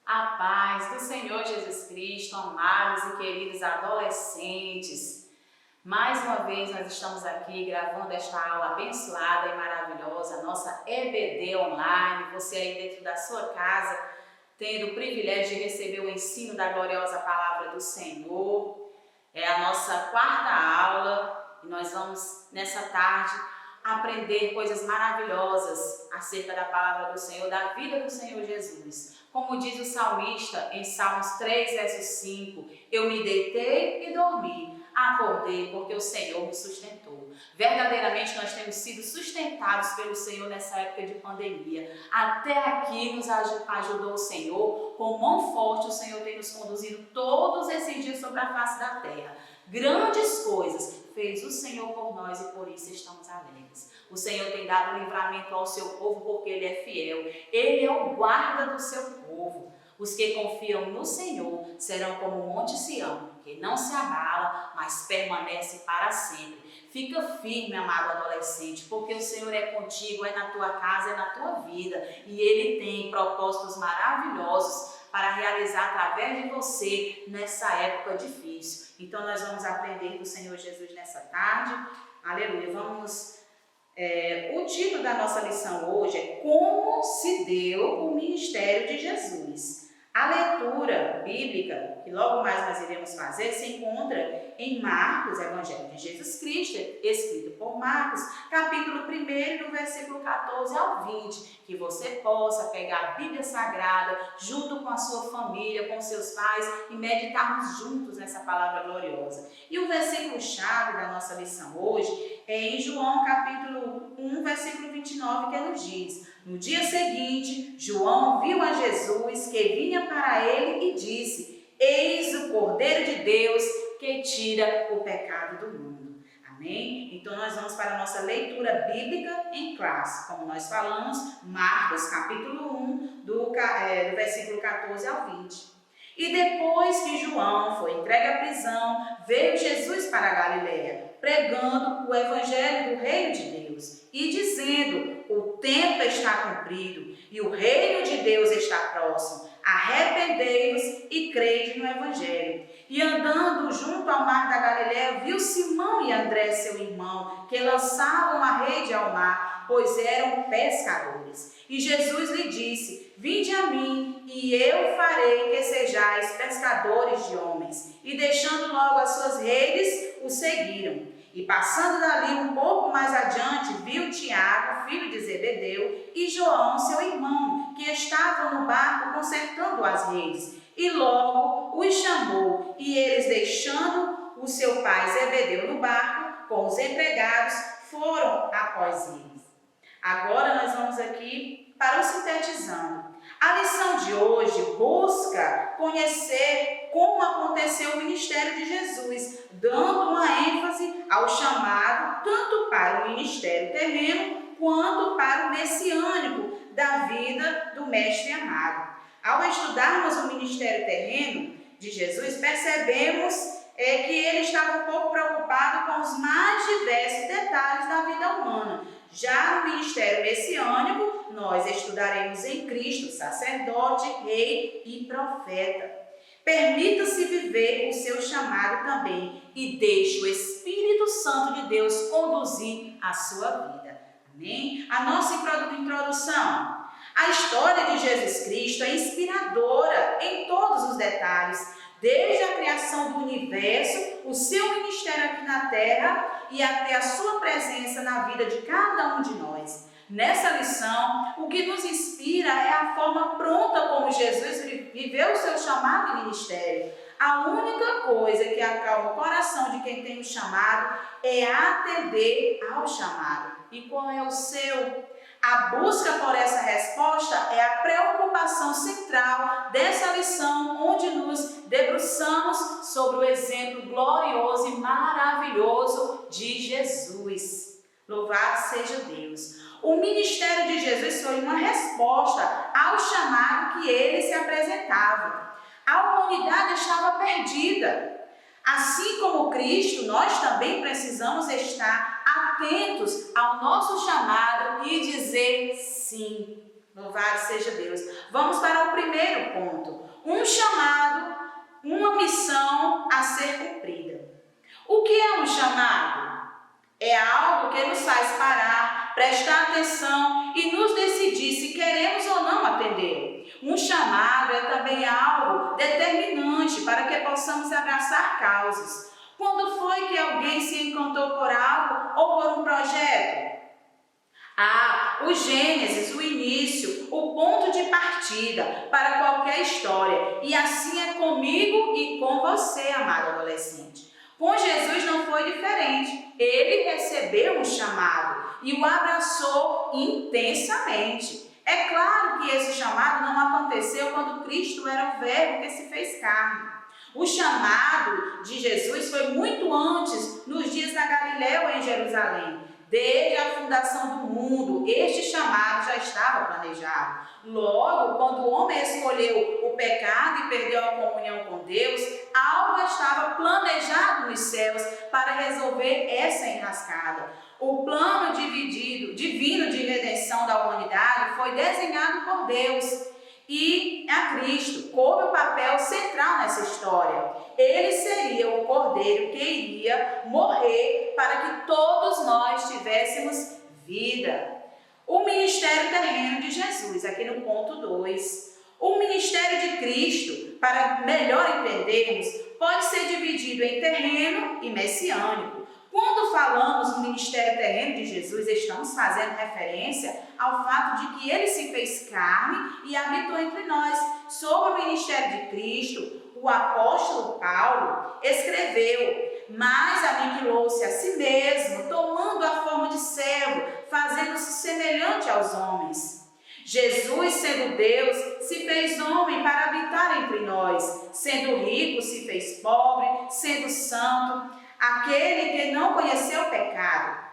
A paz do Senhor Jesus Cristo, amados e queridos adolescentes. Mais uma vez nós estamos aqui gravando esta aula abençoada e maravilhosa, nossa EBD online, você aí dentro da sua casa, tendo o privilégio de receber o ensino da gloriosa palavra do Senhor. É a nossa quarta aula e nós vamos nessa tarde aprender coisas maravilhosas acerca da palavra do Senhor, da vida do Senhor Jesus. Como diz o salmista em Salmos 3, verso 5, eu me deitei e dormi, acordei porque o Senhor me sustentou. Verdadeiramente nós temos sido sustentados pelo Senhor nessa época de pandemia. Até aqui nos ajudou o Senhor, com mão forte o Senhor tem nos conduzido todos esses dias sobre a face da terra. Grandes coisas fez o Senhor por nós e por isso estamos alegres. O Senhor tem dado livramento ao seu povo porque Ele é fiel. Ele é o guarda do seu povo. Os que confiam no Senhor serão como o Monte Sião, que não se abala, mas permanece para sempre. Fica firme, amado adolescente, porque o Senhor é contigo, é na tua casa, é na tua vida. E Ele tem propósitos maravilhosos para realizar através de você nessa época difícil. Então nós vamos aprender do Senhor Jesus nessa tarde. Aleluia. O título da nossa lição hoje é Como se deu o ministério de Jesus. A leitura bíblica, que logo mais nós iremos fazer, se encontra em Marcos, Evangelho de Jesus Cristo, escrito por Marcos, capítulo 1, no versículo 14 ao 20, que você possa pegar a Bíblia Sagrada junto com a sua família, com seus pais e meditarmos juntos nessa palavra gloriosa. E o versículo-chave da nossa lição hoje é em João, capítulo 1, versículo 29, que nos diz: no dia seguinte, João viu a Jesus que vinha para ele e disse: eis o Cordeiro de Deus que tira o pecado do mundo. Amém? Então nós vamos para a nossa leitura bíblica em classe. Como nós falamos, Marcos capítulo 1, do versículo 14 ao 20. E depois que João foi entregue à prisão, veio Jesus para a Galiléia, pregando o evangelho do reino de Deus e dizendo: o tempo está cumprido e o reino de Deus está próximo. Arrependei-vos e crede no evangelho. E andando junto ao mar da Galiléia, viu Simão e André, seu irmão, que lançavam a rede ao mar, pois eram pescadores. E Jesus lhe disse: vinde a mim, e eu farei que sejais pescadores de homens. E deixando logo as suas redes, o seguiram. E passando dali um pouco mais adiante, viu Tiago, filho de Zebedeu, e João, seu irmão, que estavam no barco consertando as redes. E logo os chamou, e eles, deixando o seu pai Zebedeu no barco, com os empregados, foram após eles. Agora nós vamos aqui para o sintetizando. A lição de hoje busca conhecer como aconteceu o ministério de Jesus, dando uma ênfase ao chamado tanto para o ministério terreno quanto para o messiânico da vida do Mestre amado. Ao estudarmos o ministério terreno de Jesus, percebemos que ele estava um pouco preocupado com os mais diversos detalhes da vida humana. Já no ministério messiânico, nós estudaremos em Cristo, sacerdote, rei e profeta. Permita-se viver o seu chamado também e deixe o Espírito Santo de Deus conduzir a sua vida. Amém? A nossa introdução. A história de Jesus Cristo é inspiradora em todos os detalhes, desde a criação do universo, o seu ministério aqui na terra e até a sua presença na vida de cada um de nós. Nessa lição, o que nos inspira é a forma pronta como Jesus viveu o seu chamado e ministério. A única coisa que acalma o coração de quem tem o chamado é atender ao chamado. E qual é o seu? A busca por essa resposta é a preocupação central dessa lição, onde nos debruçamos sobre o exemplo glorioso e maravilhoso de Jesus. Louvado seja Deus! O ministério de Jesus foi uma resposta ao chamado que ele se apresentava. A humanidade estava perdida. Assim como Cristo, nós também precisamos estar atentos ao nosso chamado e dizer sim. Louvado seja Deus. Vamos para o primeiro ponto. que é um chamado? É algo que nos faz parar, prestar atenção e nos decidir se queremos ou não atender. Um chamado é também algo determinante para que possamos abraçar causas. Quando foi que alguém se encantou por algo ou por um projeto? O Gênesis, o início, o ponto de partida para qualquer história. E assim é comigo e com você, amado adolescente. Com Jesus não foi diferente. Ele recebeu um chamado e o abraçou intensamente. É claro que esse chamado não aconteceu quando Cristo era o Verbo que se fez carne. O chamado de Jesus foi muito antes, nos dias da Galiléia ou em Jerusalém. Desde a fundação do mundo, este chamado já estava planejado. Logo, quando o homem escolheu o pecado e perdeu a comunhão com Deus, algo estava planejado nos céus para resolver essa enrascada. O plano divino de redenção da humanidade foi desenhado por Deus. E a Cristo coube o papel central nessa história. Ele seria o cordeiro que iria morrer para que todos nós tivéssemos vida. O ministério terreno de Jesus, aqui no ponto 2. O ministério de Cristo, para melhor entendermos, pode ser dividido em terreno e messiânico. Quando falamos no ministério terreno de Jesus, estamos fazendo referência ao fato de que ele se fez carne e habitou entre nós. Sobre o ministério de Cristo, o apóstolo Paulo escreveu: mas aniquilou-se a si mesmo, tomando a forma de servo, fazendo-se semelhante aos homens. Jesus, sendo Deus, se fez homem para habitar entre nós. Sendo rico, se fez pobre, sendo santo, aquele que não conheceu o pecado,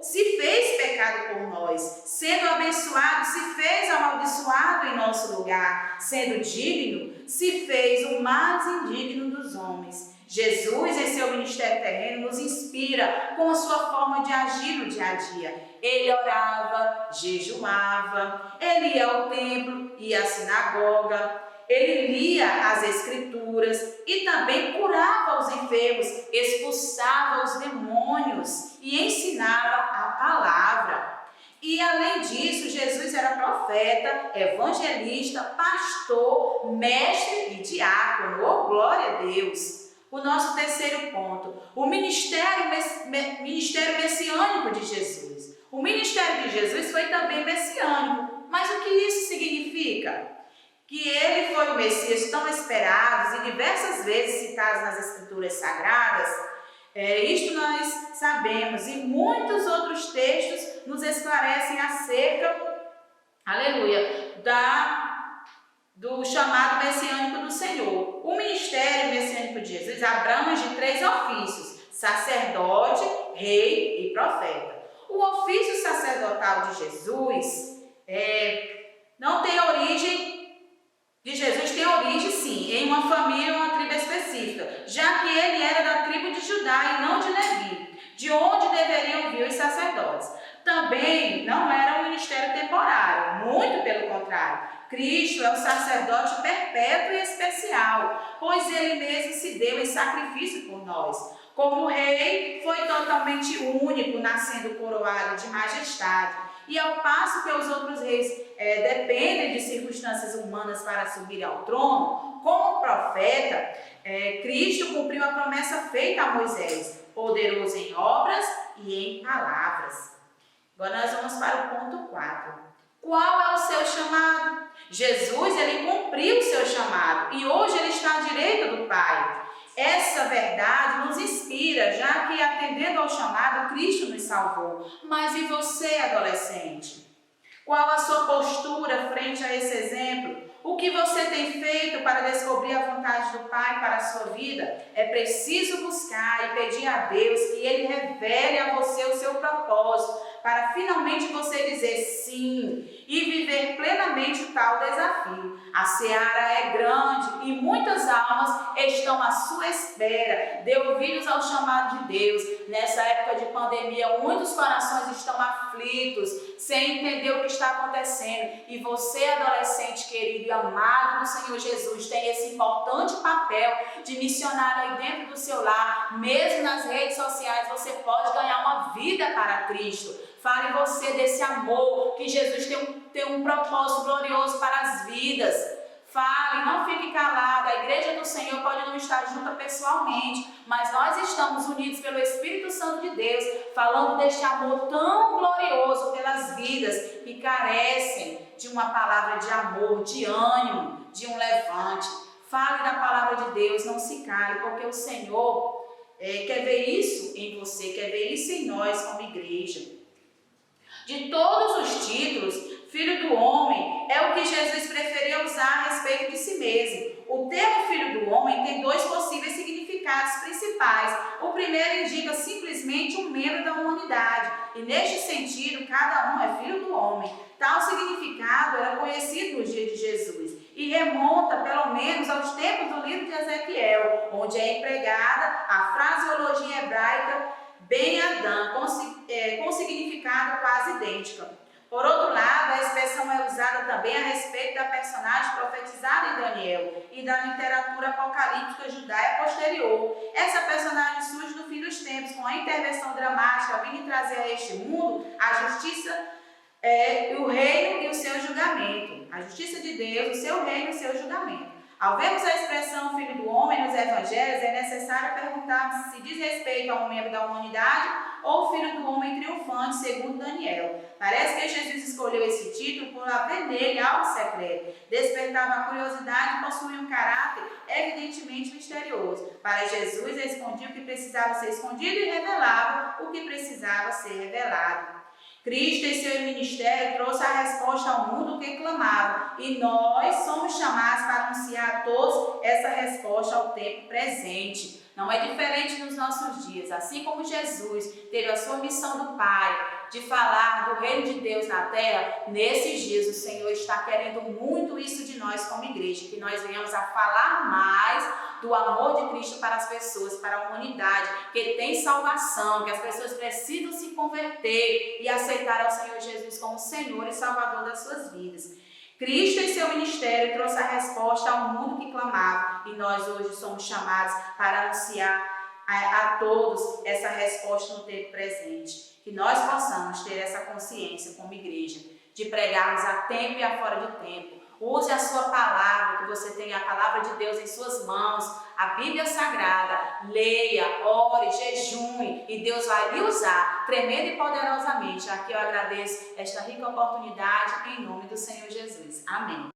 se fez pecado por nós. Sendo abençoado, se fez amaldiçoado em nosso lugar. Sendo digno, se fez o mais indigno dos homens. Jesus, em seu ministério terreno, nos inspira com a sua forma de agir no dia a dia. Ele orava, jejuava, ele ia ao templo, ia à sinagoga, ele lia as escrituras e também curava os enfermos, expulsava os demônios e ensinava a palavra. E além disso, Jesus era profeta, evangelista, pastor, mestre e diácono. Oh, glória a Deus! O nosso terceiro ponto, o ministério messiânico de Jesus. O ministério de Jesus foi também messiânico. Mas o que isso significa? Que ele foi o Messias tão esperado e diversas vezes citado nas Escrituras Sagradas. Isto nós sabemos, e muitos outros textos nos esclarecem acerca, aleluia, do chamado messiânico do Senhor. O ministério messiânico de Jesus abrange 3 ofícios: sacerdote, rei e profeta. O ofício sacerdotal de Jesus não tem origem. De Jesus tem origem, sim, em uma família ou uma tribo específica, já que ele era da tribo de Judá e não de Levi, de onde deveriam vir os sacerdotes. Também não era um ministério temporário, muito pelo contrário. Cristo é o sacerdote perpétuo e especial, pois ele mesmo se deu em sacrifício por nós. Como rei, foi totalmente único, nascendo coroado de majestade. E ao passo que os outros reis dependem de circunstâncias humanas para subir ao trono, como profeta, Cristo cumpriu a promessa feita a Moisés, poderoso em obras e em palavras. Agora nós vamos para o ponto 4. Qual é o seu chamado? Jesus, ele cumpriu o seu chamado e hoje ele está à direita do Pai. Essa verdade nos inspira, já que atendendo ao chamado, Cristo nos salvou. Mas e você, adolescente? Qual a sua postura frente a esse exemplo? O que você tem feito para descobrir a vontade do Pai para a sua vida? É preciso buscar e pedir a Deus que Ele revele a você o seu propósito, para finalmente você dizer: sim, e viver plenamente o tal desafio. A seara é grande e muitas almas estão à sua espera. Dê ouvidos ao chamado de Deus. Nessa época de pandemia, muitos corações estão aflitos, sem entender o que está acontecendo. E você, adolescente querido e amado do Senhor Jesus, tem esse importante papel de missionário aí dentro do seu lar. Mesmo nas redes sociais, você pode ganhar uma vida para Cristo. Fale você desse amor, que Jesus tem um propósito glorioso para as vidas. Fale, não fique calada. A igreja do Senhor pode não estar junta pessoalmente, mas nós estamos unidos pelo Espírito Santo de Deus, falando deste amor tão glorioso pelas vidas que carecem de uma palavra de amor, de ânimo, de um levante. Fale da palavra de Deus, não se cale, porque o Senhor quer ver isso em você, quer ver isso em nós como igreja. De todos os títulos, Filho do Homem é o que Jesus preferia usar a respeito de si mesmo. O termo Filho do Homem tem dois possíveis significados principais. O primeiro indica simplesmente um membro da humanidade, e neste sentido, cada um é Filho do Homem. Tal significado era conhecido nos dias de Jesus e remonta pelo menos aos tempos do livro de Ezequiel, onde é empregada a fraseologia hebraica Ben Adam, com significado quase idêntico. Por outro lado, a expressão é usada também a respeito da personagem profetizada em Daniel e da literatura apocalíptica judaia posterior. Essa personagem surge no fim dos tempos, com a intervenção dramática vindo trazer a este mundo a justiça, o reino e o seu julgamento. A justiça de Deus, o seu reino e o seu julgamento. Ao vermos a expressão Filho do Homem nos Evangelhos, é necessário perguntar se diz respeito a um membro da humanidade ou Filho do Homem triunfante, segundo Daniel. Parece que Jesus escolheu esse título por haver nele algo secreto. Despertava a curiosidade e possuía um caráter evidentemente misterioso. Para Jesus, ele escondia o que precisava ser escondido e revelava o que precisava ser revelado. Cristo, em seu ministério, trouxe a resposta ao mundo que clamava, e nós somos chamados para anunciar a todos essa resposta ao tempo presente. Não é diferente nos nossos dias. Assim como Jesus teve a sua missão do Pai de falar do reino de Deus na terra, nesses dias o Senhor está querendo muito isso de nós como igreja, que nós venhamos a falar mais do amor de Cristo para as pessoas, para a humanidade, que tem salvação, que as pessoas precisam se converter e aceitar ao Senhor Jesus como Senhor e Salvador das suas vidas. Cristo, em seu ministério, trouxe a resposta ao mundo que clamava, e nós hoje somos chamados para anunciar a todos essa resposta no tempo presente. Que nós possamos ter essa consciência como igreja, de pregarmos a tempo e a fora de tempo. Use a sua palavra, que você tenha a palavra de Deus em suas mãos, a Bíblia Sagrada. Leia, ore, jejue, e Deus vai lhe usar tremenda e poderosamente. Aqui eu agradeço esta rica oportunidade em nome do Senhor Jesus. Amém.